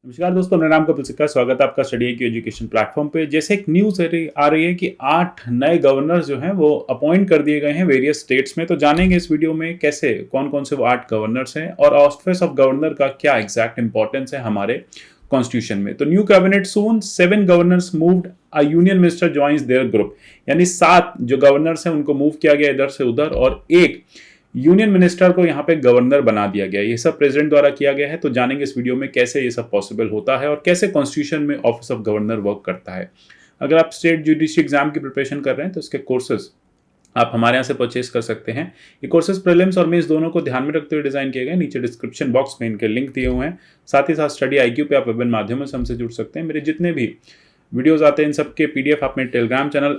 नमस्कार दोस्तों, मेरा नाम कपिल सिक्का। स्वागत है आपका स्टडी की एजुकेशन प्लेटफॉर्म पे। जैसे एक न्यूज़ आ रही है कि 8 नए गवर्नर्स जो हैं वो अपॉइंट कर दिए गए हैं वेरियस स्टेट्स में। तो जानेंगे इस वीडियो में कैसे कौन-कौन से वो 8 गवर्नर्स हैं और ऑफिस ऑफ गवर्नर का क्या एग्जैक्ट इंपॉर्टेंस है हमारे कॉन्स्टिट्यूशन में। तो new cabinet soon 7 governors moved, a union minister joins there group. यानी 7 जो गवर्नर्स हैं उनको मूव किया गया इधर से उधर और एक यूनियन मिनिस्टर को यहाँ पे गवर्नर बना दिया गया। ये सब प्रेसिडेंट द्वारा किया गया है। तो जानेंगे इस वीडियो में कैसे ये सब पॉसिबल होता है और कैसे कॉन्स्टिट्यूशन में ऑफिस ऑफ गवर्नर वर्क करता है। अगर आप स्टेट जुडिशरी एग्जाम की प्रिपरेशन कर रहे हैं तो इसके कोर्सेज आप हमारे यहाँ से परचेज कर सकते हैं। ये कोर्सेज प्रीलिम्स और मेंस दोनों को ध्यान में रखते हुए डिजाइन किए गए। नीचे डिस्क्रिप्शन बॉक्स में इनके लिंक दिए हुए हैं। साथ ही साथ स्टडी IQ पे आप विभिन्न माध्यमों से हमसे जुड़ सकते हैं। मेरे जितने भी वीडियोस आते हैं इन सब के PDF आप मेरे टेलीग्राम चैनल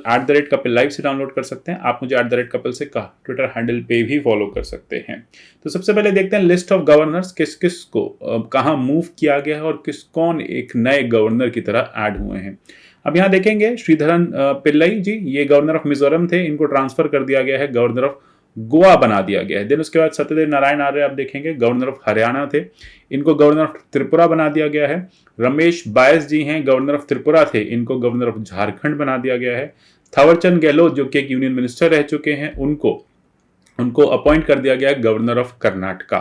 @कपिल लाइव से डाउनलोड कर सकते हैं। आप मुझे @कपिल से ट्विटर हैंडल पे भी फॉलो कर सकते हैं। तो सबसे पहले देखते हैं लिस्ट ऑफ गवर्नर्स, किस किस को कहाँ मूव किया गया है और कौन एक नए गवर्नर की तरह ऐड हुए हैं। अब यहाँ देखेंगे श्रीधरन पिल्लई जी, ये गवर्नर ऑफ मिजोरम थे, इनको ट्रांसफर कर दिया गया है, गवर्नर ऑफ गोवा बना दिया गया है। देन उसके बाद सत्यदेव नारायण आर्य आप देखेंगे, गवर्नर ऑफ हरियाणा थे, इनको गवर्नर ऑफ त्रिपुरा बना दिया गया है। रमेश बायस जी हैं, गवर्नर ऑफ त्रिपुरा थे, इनको गवर्नर ऑफ झारखंड बना दिया गया है। थावरचंद गहलोत जो कि एक यूनियन मिनिस्टर रह चुके हैं, उनको अपॉइंट कर दिया गया गवर्नर ऑफ कर्नाटका।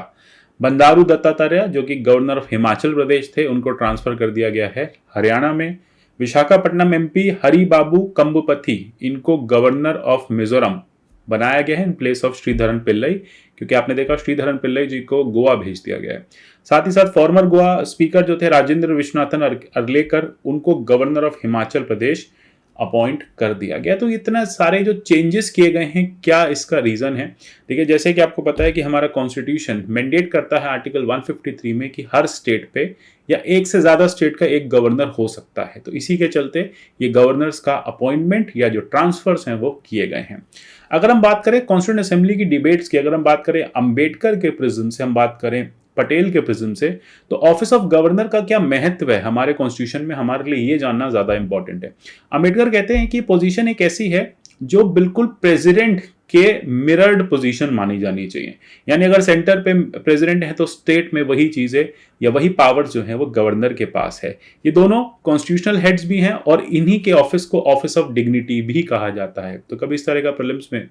बंडारू दत्तात्रेय जो कि गवर्नर ऑफ हिमाचल प्रदेश थे, उनको ट्रांसफर कर दिया गया है हरियाणा में। विशाखापट्टनम MP हरि बाबू कंबुपति, इनको गवर्नर ऑफ मिजोरम बनाया गया है in place of Sreedharan Pillai, क्योंकि आपने देखा श्रीधरन पिल्लई जी को गोवा भेज दिया गया है। साथ ही साथ फॉर्मर गोवा स्पीकर जो थे राजेंद्र विश्वनाथन अर्लेकर, उनको governor of Himachal Pradesh appoint कर दिया गया। तो इतना सारे जो चेंजेस किए गए हैं, क्या इसका रीजन है? ठीक है, जैसे कि आपको पता है कि हमारा कॉन्स्टिट्यूशन मैंडेट करता है आर्टिकल 153 में कि हर स्टेट पे या एक से ज्यादा स्टेट का एक गवर्नर हो सकता है। तो इसी के चलते ये गवर्नर्स का अपॉइंटमेंट या जो ट्रांसफर्स हैं वो किए गए हैं। अगर हम बात करें कॉन्स्टिट्यूंट असेंबली की डिबेट्स की, अगर हम बात करें अंबेडकर के प्रिज्म से, हम बात करें पटेल के प्रिज्म से, तो ऑफिस ऑफ गवर्नर का क्या महत्व है हमारे कॉन्स्टिट्यूशन में, हमारे लिए ये जानना ज्यादा इंपॉर्टेंट है। अंबेडकर कहते हैं कि पोजीशन एक ऐसी है जो बिल्कुल प्रेसिडेंट के मिरर्ड पोजीशन मानी जानी चाहिए। यानी अगर सेंटर पे प्रेसिडेंट है तो स्टेट में वही चीजें या वही पावर जो है वो गवर्नर के पास है। ये दोनों कॉन्स्टिट्यूशनल हेड्स भी हैं और इन्हीं के ऑफिस को ऑफिस ऑफ डिग्निटी भी कहा जाता है। तो कभी इस तरह का प्रीलिम्स में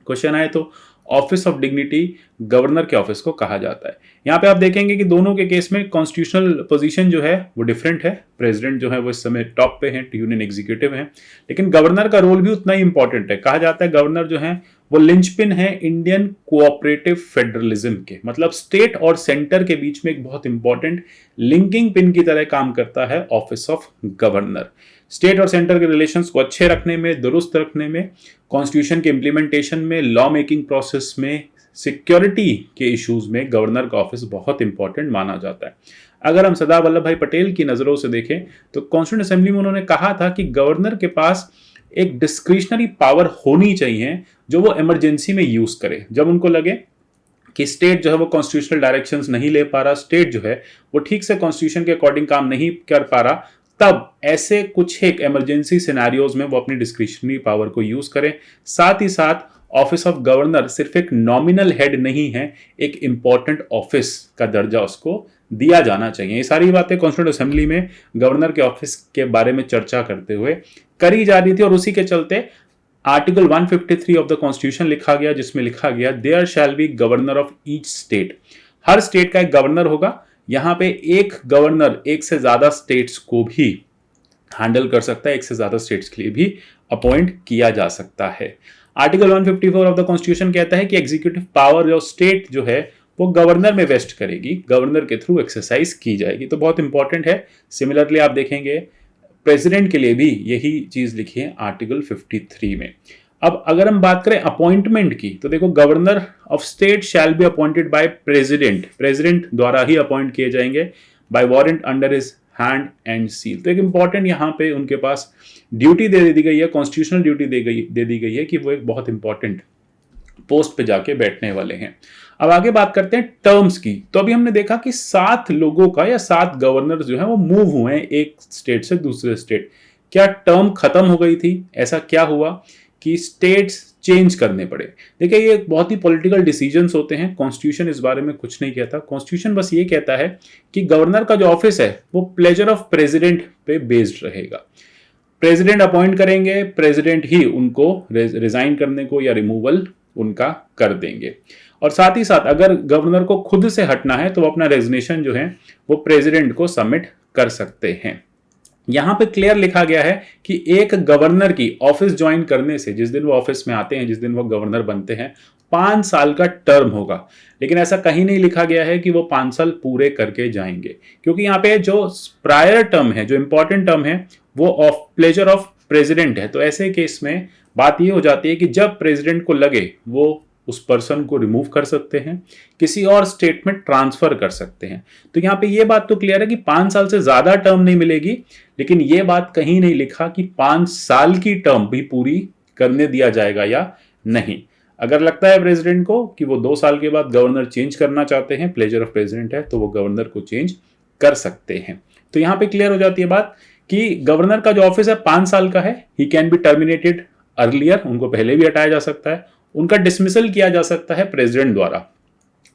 क्वेश्चन आए तो ऑफिस ऑफ डिग्निटी गवर्नर के ऑफिस को कहा जाता है। यहाँ पे आप देखेंगे कि दोनों के केस में कॉन्स्टिट्यूशनल पोजीशन जो है वो डिफरेंट है। प्रेसिडेंट जो है वो इस समय टॉप पे है, यूनियन एग्जीक्यूटिव है, लेकिन गवर्नर का रोल भी उतना ही इंपॉर्टेंट है। कहा जाता है गवर्नर जो है वो लिंचपिन है इंडियन कोऑपरेटिव फेडरलिज्म के, मतलब स्टेट और सेंटर के बीच में एक बहुत इंपॉर्टेंट लिंकिंग पिन की तरह काम करता है ऑफिस ऑफ गवर्नर। स्टेट और सेंटर के रिलेशंस को अच्छे रखने में, दुरुस्त रखने में, कॉन्स्टिट्यूशन के इंप्लीमेंटेशन में, लॉ मेकिंग प्रोसेस में, सिक्योरिटी के इश्यूज में गवर्नर का ऑफिस बहुत इंपॉर्टेंट माना जाता है। अगर हम सरदार वल्लभ भाई पटेल की नजरों से देखें तो कॉन्स्टिट्यूंट असेंबली में उन्होंने कहा था कि गवर्नर के पास एक डिस्क्रिशनरी पावर होनी चाहिए जो वो इमरजेंसी में यूज करे। जब उनको लगे कि स्टेट जो है वो कॉन्स्टिट्यूशनल डायरेक्शंस नहीं ले पा रहा, स्टेट जो है वो ठीक से कॉन्स्टिट्यूशन के अकॉर्डिंग काम नहीं कर पा रहा, तब ऐसे कुछ एक इमरजेंसी सिनेरियोज में वो अपनी डिस्क्रिशनरी पावर को यूज करें। साथ ही साथ ऑफिस ऑफ गवर्नर सिर्फ एक नॉमिनल हेड नहीं है, एक इंपॉर्टेंट ऑफिस का दर्जा उसको दिया जाना चाहिए। ये सारी बातें कॉन्स्टिट्यूंट असेंबली में गवर्नर के ऑफिस के बारे में चर्चा करते हुए करी जा रही थी और उसी के चलते आर्टिकल 153 ऑफ द कॉन्स्टिट्यूशन लिखा गया, जिसमें लिखा गया there shall be governor of each state. हर स्टेट का एक गवर्नर होगा। यहां पे एक गवर्नर एक से ज्यादा स्टेट्स को भी हैंडल कर सकता है, एक से ज्यादा स्टेट्स के लिए भी अपॉइंट किया जा सकता है। आर्टिकल 154 ऑफ द कॉन्स्टिट्यूशन कहता है कि एग्जीक्यूटिव पावर जो स्टेट जो है वो गवर्नर में वेस्ट करेगी, गवर्नर के थ्रू एक्सरसाइज की जाएगी। तो बहुत इंपॉर्टेंट है। सिमिलरली आप देखेंगे प्रेसिडेंट के लिए भी यही चीज लिखी है आर्टिकल 53 में। अब अगर हम बात करें अपॉइंटमेंट की तो देखो, governor of state shall be appointed by president, president द्वारा ही अपॉइंट किए जाएंगे, by warrant under his hand and seal. तो एक इंपॉर्टेंट यहाँ पे उनके पास ड्यूटी दे दी गई है, कॉन्स्टिट्यूशनल ड्यूटी दे दी गई है कि वो एक बहुत इंपॉर्टेंट पोस्ट पे जाके बैठने वाले हैं। अब आगे बात करते हैं टर्म्स की। तो अभी हमने देखा कि 7 लोगों का या 7 गवर्नर जो है वो मूव हुए हैं एक स्टेट से दूसरे स्टेट। क्या टर्म खत्म हो गई थी? ऐसा क्या हुआ कि स्टेट्स चेंज करने पड़े। देखिए ये बहुत ही पॉलिटिकल डिसीजंस होते हैं, कॉन्स्टिट्यूशन इस बारे में कुछ नहीं कहता। कॉन्स्टिट्यूशन बस ये कहता है कि गवर्नर का जो ऑफिस है वो प्लेजर ऑफ प्रेसिडेंट पे बेस्ड रहेगा। प्रेसिडेंट अपॉइंट करेंगे, प्रेसिडेंट ही उनको रिजाइन करने को या रिमूवल उनका कर देंगे। और साथ ही साथ अगर गवर्नर को खुद से हटना है तो वो अपना रेजिग्नेशन जो है वो प्रेसिडेंट को सबमिट कर सकते हैं। यहां पे क्लियर लिखा गया है कि एक गवर्नर की ऑफिस ज्वाइन करने से, जिस दिन वो ऑफिस में आते हैं, जिस दिन वो गवर्नर बनते हैं, 5 साल का टर्म होगा। लेकिन ऐसा कहीं नहीं लिखा गया है कि वो 5 साल पूरे करके जाएंगे, क्योंकि यहाँ पे जो प्रायर टर्म है, जो इंपॉर्टेंट टर्म है, वो ऑफ प्लेजर ऑफ प्रेसिडेंट है। तो ऐसे केस में बात ये हो जाती है कि जब प्रेसिडेंट को लगे वो उस पर्सन को रिमूव कर सकते हैं, किसी और स्टेट में ट्रांसफर कर सकते हैं। तो यहाँ पे ये बात तो क्लियर है कि 5 साल से ज्यादा टर्म नहीं मिलेगी, लेकिन ये बात कहीं नहीं लिखा कि 5 साल की टर्म भी पूरी करने दिया जाएगा या नहीं। अगर लगता है प्रेसिडेंट को कि वो 2 साल के बाद गवर्नर चेंज करना चाहते हैं, प्लेजर ऑफ प्रेसिडेंट है, तो वो गवर्नर को चेंज कर सकते हैं। तो यहाँ पे क्लियर हो जाती है बात कि गवर्नर का जो ऑफिस है 5 साल का है, he can be terminated earlier, उनको पहले भी हटाया जा सकता है, उनका डिसमिसल किया जा सकता है प्रेसिडेंट द्वारा।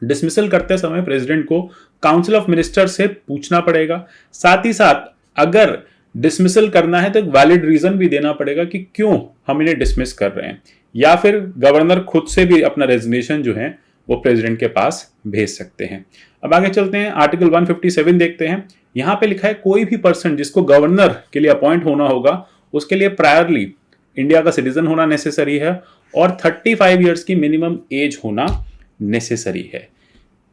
डिसमिसल करते समय प्रेसिडेंट को काउंसिल ऑफ मिनिस्टर से पूछना पड़ेगा। साथ ही साथ अगर डिसमिसल करना है तो एक वैलिड रीजन भी देना पड़ेगा कि क्यों हम इन्हें डिसमिस कर रहे हैं, या फिर गवर्नर खुद से भी अपना रेजिग्नेशन जो है वो प्रेसिडेंट के पास भेज सकते हैं। अब आगे चलते हैं, आर्टिकल 157 देखते हैं। यहां पे लिखा है कोई भी पर्सन जिसको गवर्नर के लिए अपॉइंट होना होगा उसके लिए प्रायरली इंडिया का सिटीजन होना नेसेसरी है और 35 इयर्स की मिनिमम एज होना नेसेसरी है।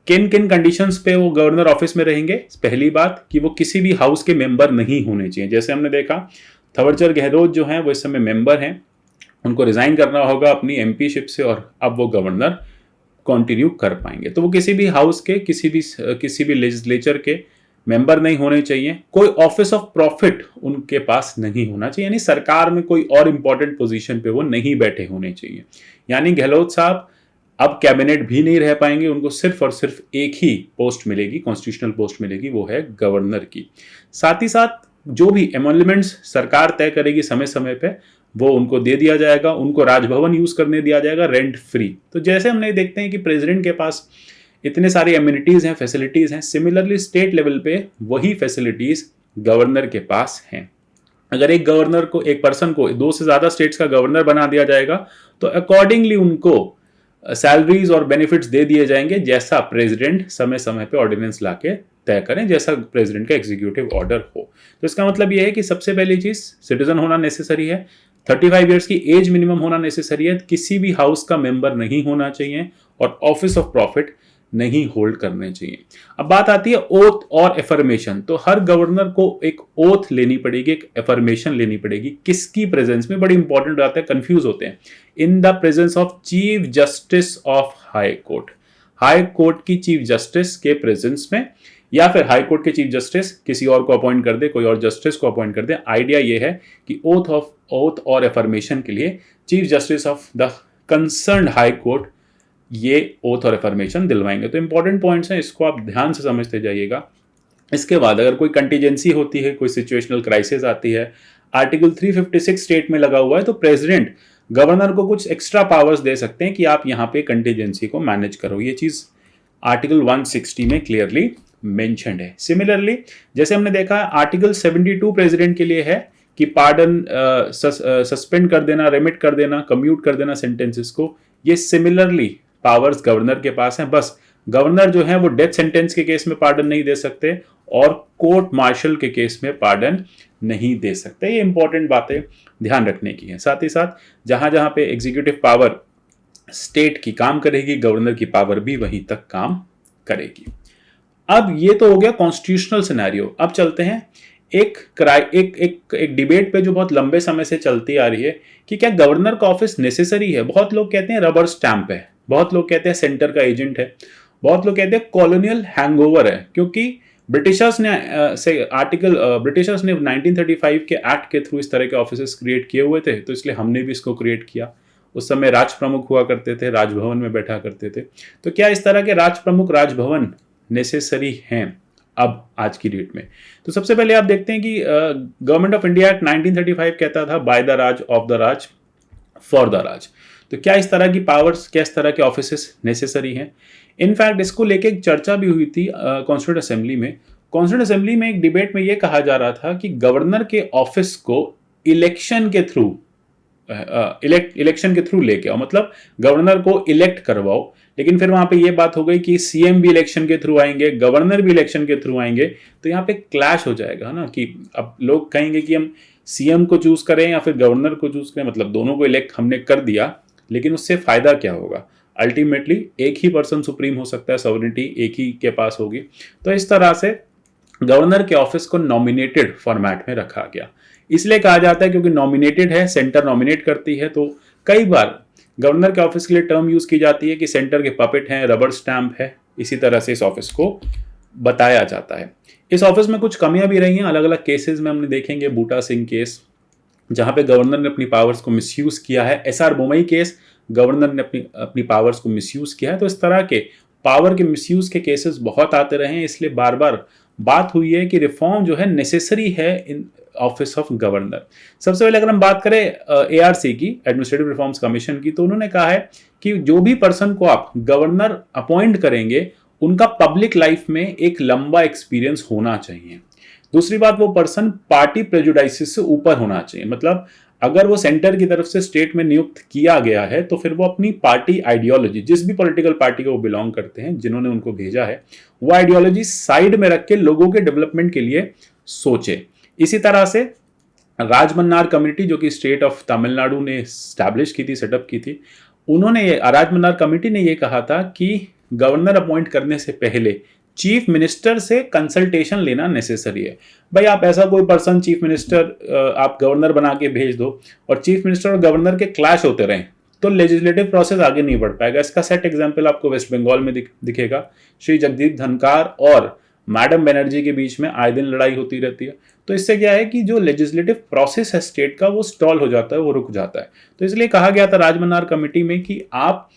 किन किन कंडीशंस पे वो गवर्नर ऑफिस में रहेंगे? पहली बात कि वो किसी भी हाउस के मेंबर नहीं होने चाहिए। जैसे हमने देखा थावरचंद गहलोत जो हैं वो इस समय मेंबर हैं, उनको रिजाइन करना होगा अपनी एमपीशिप से और अब वो गवर्नर कंटिन्यू कर पाएंगे। तो वो किसी भी हाउस के किसी भी लेजिस्लेचर के मेंबर नहीं होने चाहिए। कोई ऑफिस ऑफ प्रॉफिट उनके पास नहीं होना चाहिए, यानी सरकार में कोई और इंपॉर्टेंट पोजीशन पे वो नहीं बैठे होने चाहिए। यानी गहलोत साहब अब कैबिनेट भी नहीं रह पाएंगे, उनको सिर्फ और सिर्फ एक ही पोस्ट मिलेगी, कॉन्स्टिट्यूशनल पोस्ट मिलेगी, वो है गवर्नर की। साथ ही साथ जो भी एमोल्यूमेंट्स सरकार तय करेगी समय समय पे वो उनको दे दिया जाएगा, उनको राजभवन यूज करने दिया जाएगा रेंट फ्री। तो जैसे हमने देखते हैं कि प्रेसिडेंट के पास इतने सारी एम्यूनिटीज हैं, फैसिलिटीज हैं, सिमिलरली स्टेट लेवल पे वही फैसिलिटीज गवर्नर के पास हैं। अगर एक गवर्नर को, एक पर्सन को 2 से ज्यादा स्टेट्स का गवर्नर बना दिया जाएगा तो अकॉर्डिंगली उनको सैलरीज और बेनिफिट्स दे दिए जाएंगे, जैसा प्रेसिडेंट समय समय पे ऑर्डिनेंस लाके तय करें, जैसा प्रेसिडेंट का एग्जीक्यूटिव ऑर्डर हो। तो इसका मतलब यह है कि सबसे पहली चीज सिटीजन होना नेसेसरी है, 35 इयर्स की एज मिनिमम होना नेसेसरी है, किसी भी हाउस का मेंबर नहीं होना चाहिए और ऑफिस ऑफ प्रॉफिट नहीं होल्ड करने चाहिए। अब बात आती है ओथ और एफर्मेशन। तो हर गवर्नर को एक ओथ लेनी पड़ेगी, एक एफर्मेशन लेनी पड़ेगी। किसकी प्रेजेंस में? बड़ी इंपॉर्टेंट बात है, कंफ्यूज होते हैं। In the presence of chief justice of high court, high court की चीफ जस्टिस के प्रेजेंस में, या फिर हाई कोर्ट के चीफ जस्टिस किसी और को अपॉइंट कर दे, कोई और जस्टिस को अपॉइंट कर दे। आइडिया यह है कि ओथ और एफर्मेशन के लिए chief justice of the concerned high court ये ओथ और एफर्मेशन दिलवाएंगे। तो इंपॉर्टेंट पॉइंट्स हैं, इसको आप ध्यान से समझते जाइएगा। इसके बाद अगर कोई कंटीजेंसी होती है, कोई सिचुएशनल क्राइसिस आती है, आर्टिकल 356 स्टेट में लगा हुआ है, तो प्रेसिडेंट गवर्नर को कुछ एक्स्ट्रा पावर्स दे सकते हैं कि आप यहाँ पे कंटीजेंसी को मैनेज करो। ये चीज आर्टिकल 160 में क्लियरली मेंशन्ड है। सिमिलरली जैसे हमने देखा आर्टिकल 72 प्रेसिडेंट के लिए है कि पार्डन सस्पेंड कर देना, रेमिट कर देना, कम्यूट कर देना सेंटेंसेस को। ये सिमिलरली पावर्स गवर्नर के पास हैं। बस गवर्नर जो है वो डेथ सेंटेंस के केस में पार्डन नहीं दे सकते और कोर्ट मार्शल के केस में पार्डन नहीं दे सकते। ये इंपॉर्टेंट बातें ध्यान रखने की है। साथ ही साथ जहां जहां पे एग्जीक्यूटिव पावर स्टेट की काम करेगी, गवर्नर की पावर भी वहीं तक काम करेगी। अब ये तो हो गया कॉन्स्टिट्यूशनल सिनेरियो। अब चलते हैं एक डिबेट पे जो बहुत लंबे समय से चलती आ रही है कि क्या गवर्नर का ऑफिस नेसेसरी है। बहुत लोग कहते हैं रबर स्टैंप है, बहुत लोग कहते हैं सेंटर का एजेंट है, बहुत लोग कहते हैं कॉलोनियल हैंगओवर है, क्योंकि ब्रिटिशर्स ने 1935 के एक्ट के थ्रू इस तरह के ऑफिसेस क्रिएट किए हुए थे, तो इसलिए हमने भी इसको क्रिएट किया। उस समय राज प्रमुख हुआ करते थे, राजभवन में बैठा करते थे। तो क्या इस तरह के राज प्रमुख, राजभवन नेसेसरी हैं अब आज की डेट में? तो सबसे पहले आप देखते हैं कि गवर्नमेंट ऑफ इंडिया एक्ट 1935 कहता था by the Raj, of the Raj, for the Raj. तो क्या इस तरह की पावर्स, क्या इस तरह के ऑफिसेस नेसेसरी हैं? इनफैक्ट इसको लेके एक चर्चा भी हुई थी कॉन्स्टिट्यूंट असेंबली में। कॉन्स्टिट्यूंट असेंबली में एक डिबेट में ये कहा जा रहा था कि गवर्नर के ऑफिस को इलेक्शन के थ्रू इलेक्शन के थ्रू लेके आओ, मतलब गवर्नर को इलेक्ट करवाओ। लेकिन फिर वहां पे ये बात हो गई कि सीएम भी इलेक्शन के थ्रू आएंगे, गवर्नर भी इलेक्शन के थ्रू आएंगे, तो यहाँ पे क्लैश हो जाएगा ना, कि अब लोग कहेंगे कि हम सीएम को चूज करें या फिर गवर्नर को चूज करें, मतलब दोनों को इलेक्ट हमने कर दिया, लेकिन उससे फायदा क्या होगा? अल्टीमेटली एक ही पर्सन सुप्रीम हो सकता है, सॉवरेनिटी एक ही के पास होगी। तो इस तरह से गवर्नर के ऑफिस को नॉमिनेटेड फॉर्मेट में रखा गया। इसलिए कहा जाता है क्योंकि नॉमिनेटेड है, सेंटर नॉमिनेट करती है, तो कई बार गवर्नर के ऑफिस के लिए टर्म यूज की जाती है कि सेंटर के पपेट हैं, रबर स्टैंप है। इसी तरह से इस ऑफिस को बताया जाता है। इस ऑफिस में कुछ कमियां भी रही हैं, अलग अलग केसेस में हमने देखेंगे। बूटा सिंह केस जहां पे गवर्नर ने अपनी पावर्स को मिसयूज किया है, एसआर बोमई केस गवर्नर ने अपनी पावर्स को मिसयूज किया है। तो इस तरह के पावर के मिसयूज के केसेस बहुत आते रहे हैं, इसलिए बार बार बात हुई है कि रिफॉर्म जो है नेसेसरी है इन ऑफिस ऑफ गवर्नर। सबसे पहले अगर हम बात करें एआरसी की, एडमिनिस्ट्रेटिव रिफॉर्म्स कमीशन की, तो उन्होंने कहा है कि जो भी पर्सन को आप गवर्नर अपॉइंट करेंगे उनका पब्लिक लाइफ में एक लंबा एक्सपीरियंस होना चाहिए। दूसरी बात, वो पर्सन पार्टी प्रेजुडाइसिस से ऊपर होना चाहिए, मतलब अगर वो सेंटर की तरफ से स्टेट में नियुक्त किया गया है तो फिर वो अपनी पार्टी आइडियोलॉजी, जिस भी पॉलिटिकल पार्टी को वो बिलोंग करते हैं, जिन्होंने उनको भेजा है, वो आइडियोलॉजी साइड में रख के लोगों के डेवलपमेंट के लिए सोचे। इसी तरह से राजमन्नार कमेटी, जो कि स्टेट ऑफ तमिलनाडु ने स्टैब्लिश की थी, सेटअप की थी, उन्होंने राजमन्नार कमेटी ने ये कहा था कि गवर्नर अपॉइंट करने से पहले चीफ मिनिस्टर से कंसल्टेशन लेना नेसेसरी है। भाई आप ऐसा कोई पर्सन चीफ मिनिस्टर आप गवर्नर बना के भेज दो और चीफ मिनिस्टर और गवर्नर के क्लैश होते रहें तो लेजिस्लेटिव प्रोसेस आगे नहीं बढ़ पाएगा। इसका सेट एग्जांपल आपको वेस्ट बंगाल में दिखेगा। श्री जगदीप धनखड़ और मैडम बनर्जी के बीच में आए दिन लड़ाई होती रहती है। तो इससे क्या है कि जो लेजिस्लेटिव प्रोसेस है स्टेट का, वो स्टॉल हो जाता है, वो रुक जाता है। तो इसलिए कहा गया था राजमन्नार कमेटी में कि आप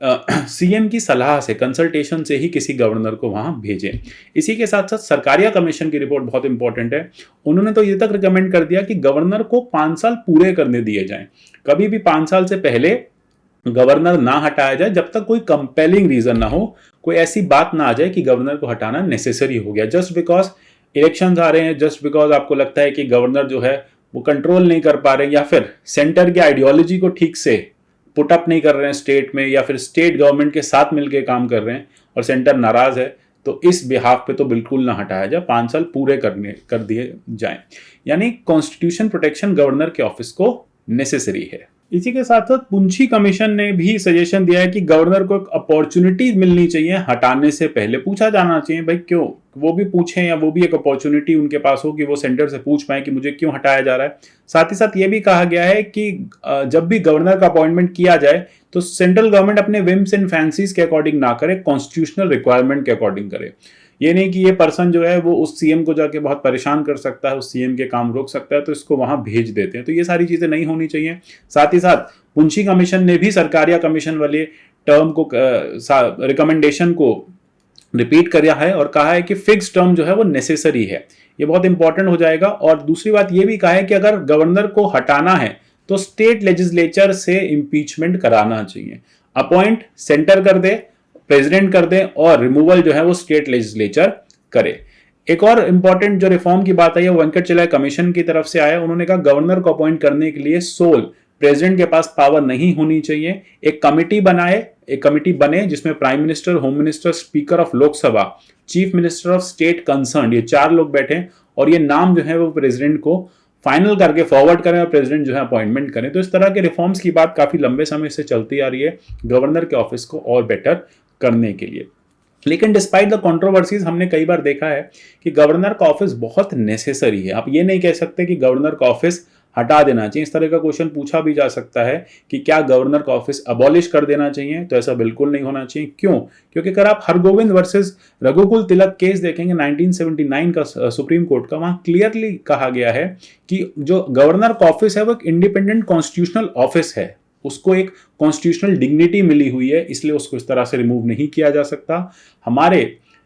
सीएम की सलाह से, कंसल्टेशन से ही किसी गवर्नर को वहां भेजें। इसी के साथ साथ सरकारिया कमीशन की रिपोर्ट बहुत इंपॉर्टेंट है। उन्होंने तो ये तक रिकमेंड कर दिया कि गवर्नर को 5 साल पूरे करने दिए जाएं। कभी भी 5 साल से पहले गवर्नर ना हटाया जाए जब तक कोई कंपेलिंग रीजन ना हो, कोई ऐसी बात ना आ जाए कि गवर्नर को हटाना नेसेसरी हो गया। जस्ट बिकॉज इलेक्शंस आ रहे हैं, जस्ट बिकॉज आपको लगता है कि गवर्नर जो है वो कंट्रोल नहीं कर पा रहे, या फिर सेंटर की आइडियोलॉजी को ठीक से पुट अप नहीं कर रहे हैं स्टेट में, या फिर स्टेट गवर्नमेंट के साथ मिलकर काम कर रहे हैं और सेंटर नाराज है, तो इस बिहाफ पे तो बिल्कुल ना हटाया जाए, 5 साल पूरे कर दिए जाएं। यानी कॉन्स्टिट्यूशन प्रोटेक्शन गवर्नर के ऑफिस को नेसेसरी है। इसी के साथ साथ पुंछी कमीशन ने भी सजेशन दिया है कि गवर्नर को एक अपॉर्चुनिटी मिलनी चाहिए हटाने से पहले। पूछा जाना चाहिए भाई क्यों, वो भी पूछें या वो भी एक अपॉर्चुनिटी उनके पास हो कि वो सेंटर से पूछ पाए कि मुझे क्यों हटाया जा रहा है। साथ ही साथ ये भी कहा गया है कि जब भी गवर्नर का अपॉइंटमेंट किया जाए तो सेंट्रल गवर्नमेंट अपने विम्स एंड फैंसीज के अकॉर्डिंग ना करे, कॉन्स्टिट्यूशनल रिक्वायरमेंट के अकॉर्डिंग करे। ये नहीं कि ये पर्सन जो है वो उस सीएम को जाके बहुत परेशान कर सकता है, उस सीएम के काम रोक सकता है, तो इसको वहां भेज देते हैं। तो ये सारी चीजें नहीं होनी चाहिए। साथ ही साथ पुंछी कमीशन ने भी सरकारिया कमीशन वाले टर्म को, रिकमेंडेशन को रिपीट किया है और कहा है कि फिक्स टर्म जो है वो नेसेसरी है। ये बहुत इंपॉर्टेंट हो जाएगा। और दूसरी बात ये भी कहा है कि अगर गवर्नर को हटाना है तो स्टेट लेजिस्लेचर से इंपीचमेंट कराना चाहिए। अपॉइंट सेंटर कर दे, प्रेसिडेंट कर दे, और रिमूवल जो है वो स्टेट लेजिस्लेचर करे। एक और इंपॉर्टेंट जो रिफॉर्म की बात आई है वेंकटचलय कमीशन की तरफ से आया। उन्होंने कहा गवर्नर को अपॉइंट करने के लिए सोल प्रेसिडेंट के पास पावर नहीं होनी चाहिए। एक कमिटी बने जिसमें prime minister, home minister, speaker of Lok Sabha, chief minister of state concern, ये 4 लोग बैठे और ये नाम जो है वो प्रेसिडेंट को फाइनल करके फॉरवर्ड करें और प्रेसिडेंट जो है अपॉइंटमेंट करें। तो इस तरह के रिफॉर्म्स की बात काफी लंबे समय से चलती आ रही है गवर्नर के ऑफिस को और बेटर करने के लिए। लेकिन डिस्पाइट द कंट्रोवर्सीज हमने कई बार देखा है कि गवर्नर का ऑफिस बहुत नेसेसरी है। आप ये नहीं कह सकते कि गवर्नर का ऑफिस हटा देना चाहिए। इस तरह का क्वेश्चन पूछा भी जा सकता है कि क्या गवर्नर का ऑफिस अबॉलिश कर देना चाहिए, तो ऐसा बिल्कुल नहीं होना चाहिए। क्यों? क्योंकि अगर आप हरगोविंद वर्सेस रघुकुल तिलक केस देखेंगे 1979 का सुप्रीम कोर्ट का, वहां क्लियरली कहा गया है कि जो गवर्नर का ऑफिस है वो एक इंडिपेंडेंट कॉन्स्टिट्यूशनल ऑफिस है, उसको एक कॉन्स्टिट्यूशनल डिग्निटी मिली हुई है, इसलिए उसको इस तरह से रिमूव नहीं किया जा सकता। हमारे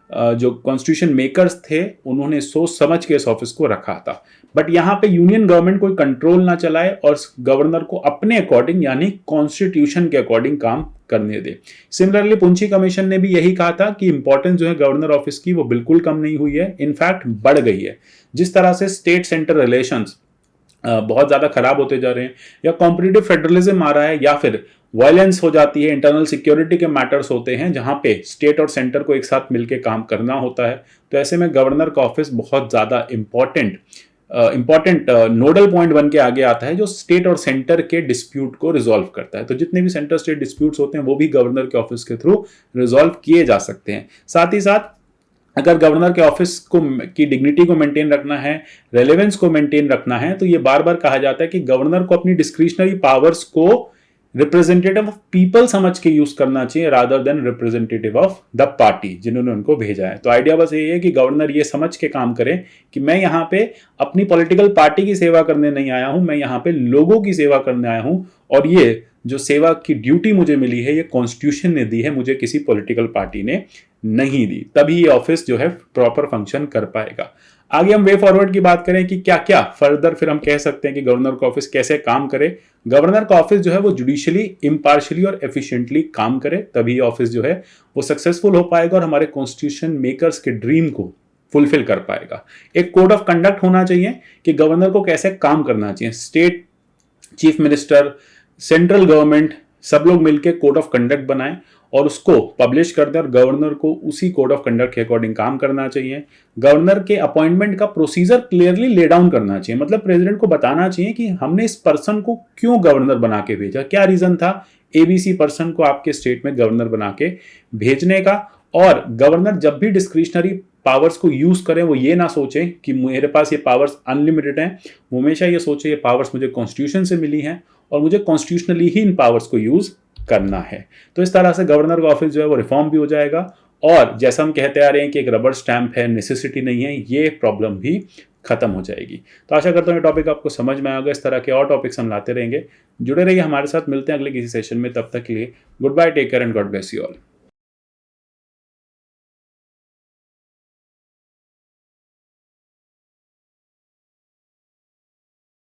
जो कॉन्स्टिट्यूशन मेकर्स थे उन्होंने सोच समझ के इस ऑफिस को रखा था। बट यहाँ पे यूनियन गवर्नमेंट कोई कंट्रोल ना चलाए और गवर्नर को अपने अकॉर्डिंग यानी कॉन्स्टिट्यूशन के अकॉर्डिंग काम करने दे। सिमिलरली पुंछी कमीशन ने भी यही कहा था कि इंपॉर्टेंस जो है गवर्नर ऑफिस की वो बिल्कुल कम नहीं हुई है, इनफैक्ट बढ़ गई है। जिस तरह से स्टेट सेंटर रिलेशंस बहुत ज्यादा खराब होते जा रहे हैं, या कॉम्पिटिटिव फेडरलिज्म आ रहा है, या फिर वायलेंस हो जाती है, इंटरनल सिक्योरिटी के मैटर्स होते हैं जहां पे स्टेट और सेंटर को एक साथ मिलकर काम करना होता है, तो ऐसे में गवर्नर का ऑफिस बहुत ज्यादा इंपॉर्टेंट नोडल पॉइंट बन के आगे आता है, जो स्टेट और सेंटर के डिस्प्यूट को रिजॉल्व करता है। तो जितने भी सेंटर स्टेट डिस्प्यूट्स होते हैं वो भी गवर्नर के ऑफिस के थ्रू रिजॉल्व किए जा सकते हैं। साथ ही साथ अगर गवर्नर के ऑफिस को की डिग्निटी को मेंटेन रखना है, रेलेवेंस को मेंटेन रखना है, तो ये बार बार कहा जाता है कि गवर्नर को अपनी डिस्क्रिशनरी पावर्स को रिप्रेजेंटेटिव ऑफ पीपल समझ के यूज करना चाहिए rather than representative of the party जिन्होंने उनको भेजा है। तो आइडिया बस ये है कि गवर्नर ये समझ के काम करे कि मैं यहाँ पे अपनी पॉलिटिकल पार्टी की सेवा करने नहीं आया हूं, मैं यहाँ पे लोगों की सेवा करने आया हूं, और ये जो सेवा की ड्यूटी मुझे मिली है ये कॉन्स्टिट्यूशन ने दी है, मुझे किसी पॉलिटिकल पार्टी ने नहीं दी। तभी ये ऑफिस जो है प्रॉपर फंक्शन कर पाएगा। आगे हम वे फॉरवर्ड की बात करें कि क्या क्या फर्दर फिर हम कह सकते हैं कि गवर्नर का ऑफिस कैसे काम करे। गवर्नर का ऑफिस जो है वो जुडिशियली, इम्पार्शियली और एफिशिएंटली काम करे, तभी ऑफिस जो है वो सक्सेसफुल हो पाएगा और हमारे कॉन्स्टिट्यूशन मेकर्स के ड्रीम को फुलफिल कर पाएगा। एक कोड ऑफ कंडक्ट होना चाहिए कि गवर्नर को कैसे काम करना चाहिए। State chief minister, central government सब लोग मिलकर कोड ऑफ कंडक्ट बनाएं और उसको पब्लिश कर दें, और गवर्नर को उसी कोड ऑफ कंडक्ट के अकॉर्डिंग काम करना चाहिए। गवर्नर के अपॉइंटमेंट का प्रोसीजर क्लियरली ले डाउन करना चाहिए, मतलब प्रेसिडेंट को बताना चाहिए कि हमने इस पर्सन को क्यों गवर्नर बना के भेजा, क्या रीजन था एबीसी पर्सन को आपके स्टेट में गवर्नर बना के भेजने का। और गवर्नर जब भी डिस्क्रिशनरी पावर्स को यूज करें वो ये ना सोचे कि मेरे पास ये पावर्स अनलिमिटेड हैं, वो हमेशा ये सोचे ये पावर्स मुझे कॉन्स्टिट्यूशन से मिली हैं और मुझे कॉन्स्टिट्यूशनली ही इन पावर्स को यूज करना है। तो इस तरह से गवर्नर का ऑफिस जो है वो रिफॉर्म भी हो जाएगा, और जैसा हम कहते आ रहे हैं कि एक रबर स्टैंप है, नेसेसिटी नहीं है, ये प्रॉब्लम भी खत्म हो जाएगी। तो आशा करता हूँ ये टॉपिक आपको समझ में आएगा। इस तरह के और टॉपिक्स हम लाते रहेंगे, जुड़े रहिए हमारे साथ, मिलते हैं अगले किसी सेशन में। तब तक के लिए goodbye, take care and God bless you all.